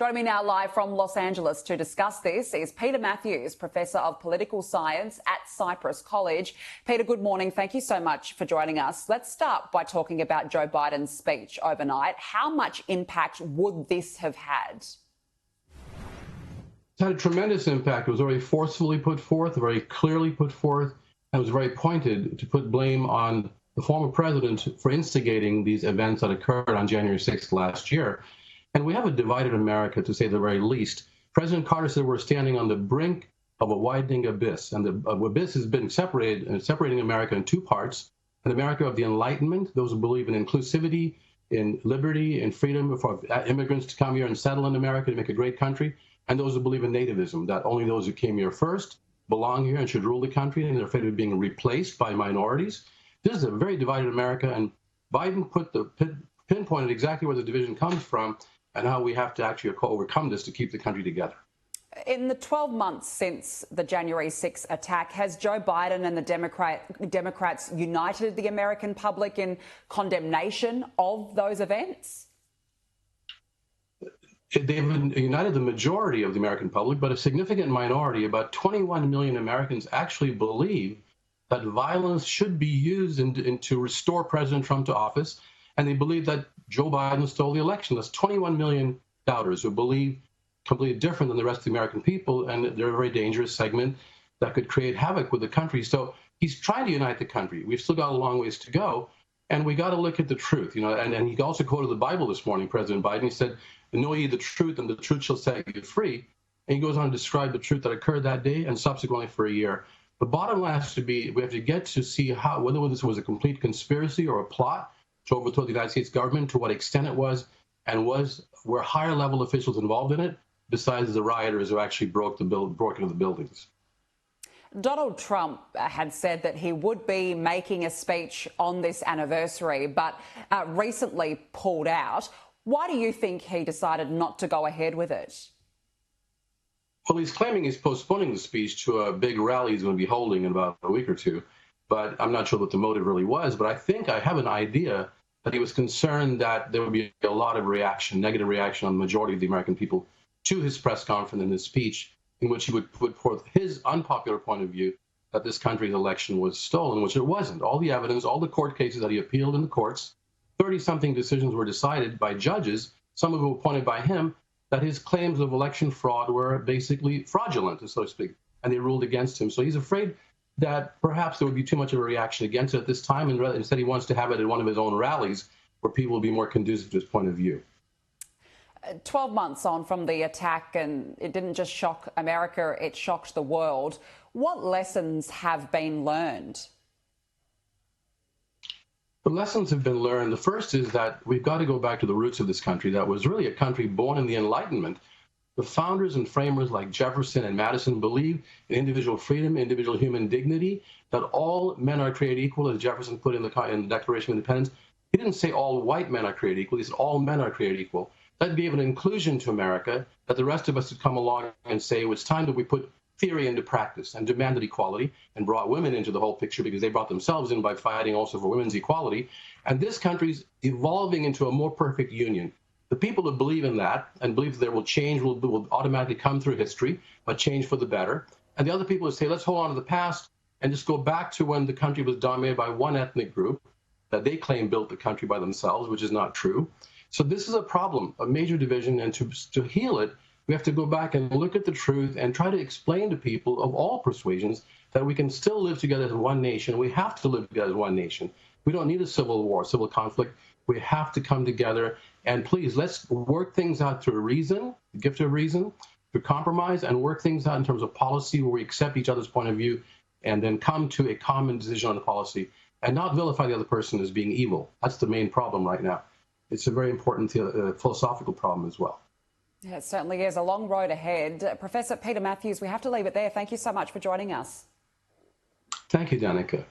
Joining me now live from Los Angeles to discuss this is Peter Mathews, Professor of Political Science at Cypress College. Peter, good morning. Thank you so much for joining us. Let's start by talking about Joe Biden's speech overnight. How much impact would this have had? It's had a tremendous impact. It was very forcefully put forth, very clearly put forth, and it was very pointed to put blame on the former president for instigating these events that occurred on January 6th last year. And we have a divided America, to say the very least. President Carter said we're standing on the brink of a widening abyss, and the abyss has been separating America in two parts: an America of the Enlightenment, those who believe in inclusivity, in liberty, in freedom for immigrants to come here and settle in America to make a great country, and those who believe in nativism, that only those who came here first belong here and should rule the country, and they're afraid of being replaced by minorities. This is a very divided America, and Biden pinpointed exactly where the division comes from and how we have to actually overcome this to keep the country together. In the 12 months since the January 6th attack, has Joe Biden and the Democrats united the American public in condemnation of those events? They've united the majority of the American public, but a significant minority, about 21 million Americans, actually believe that violence should be used to restore President Trump to office, and they believe that Joe Biden stole the election. That's 21 million doubters who believe completely different than the rest of the American people, and they're a very dangerous segment that could create havoc with the country. So he's trying to unite the country. We've still got a long ways to go, and we got to look at the truth. And he also quoted the Bible this morning, President Biden. He said, "Know ye the truth, and the truth shall set you free." And he goes on to describe the truth that occurred that day and subsequently for a year. The bottom line has to be, we have to get to see whether this was a complete conspiracy or a plot to overthrow the United States government, to what extent it was, and were higher level officials involved in it, besides the rioters who actually broke into the buildings. Donald Trump had said that he would be making a speech on this anniversary, but recently pulled out. Why do you think he decided not to go ahead with it? Well, he's claiming he's postponing the speech to a big rally he's going to be holding in about a week or two. But I'm not sure what the motive really was. But I think I have an idea that he was concerned that there would be a lot of negative reaction on the majority of the American people to his press conference and his speech, in which he would put forth his unpopular point of view that this country's election was stolen, which it wasn't. All the evidence, all the court cases that he appealed in the courts, 30-something decisions were decided by judges, some of whom were appointed by him, that his claims of election fraud were basically fraudulent, so to speak, and they ruled against him. So he's afraid that perhaps there would be too much of a reaction against it at this time, and instead he wants to have it at one of his own rallies where people will be more conducive to his point of view. 12 months on from the attack, and it didn't just shock America, it shocked the world. What lessons have been learned? The lessons have been learned. The first is that we've got to go back to the roots of this country that was really a country born in the Enlightenment. The founders and framers like Jefferson and Madison believed in individual freedom, individual human dignity, that all men are created equal, as Jefferson put in the Declaration of Independence. He didn't say all white men are created equal. He said all men are created equal. That gave an inclusion to America that the rest of us would come along and say, it's time that we put theory into practice, and demanded equality and brought women into the whole picture because they brought themselves in by fighting also for women's equality. And this country's evolving into a more perfect union. The people that believe in that and believe that there will change will automatically come through history, but change for the better. And the other people who say, let's hold on to the past and just go back to when the country was dominated by one ethnic group that they claim built the country by themselves, which is not true. So this is a problem, a major division, and to heal it, we have to go back and look at the truth and try to explain to people of all persuasions that we can still live together as one nation. We have to live together as one nation. We don't need a civil war, civil conflict. We have to come together. And please, let's work things out through reason, the gift of reason, through compromise, and work things out in terms of policy where we accept each other's point of view and then come to a common decision on the policy and not vilify the other person as being evil. That's the main problem right now. It's a very important philosophical problem as well. Yeah, it certainly is. A long road ahead. Professor Peter Mathews, we have to leave it there. Thank you so much for joining us. Thank you, Danica.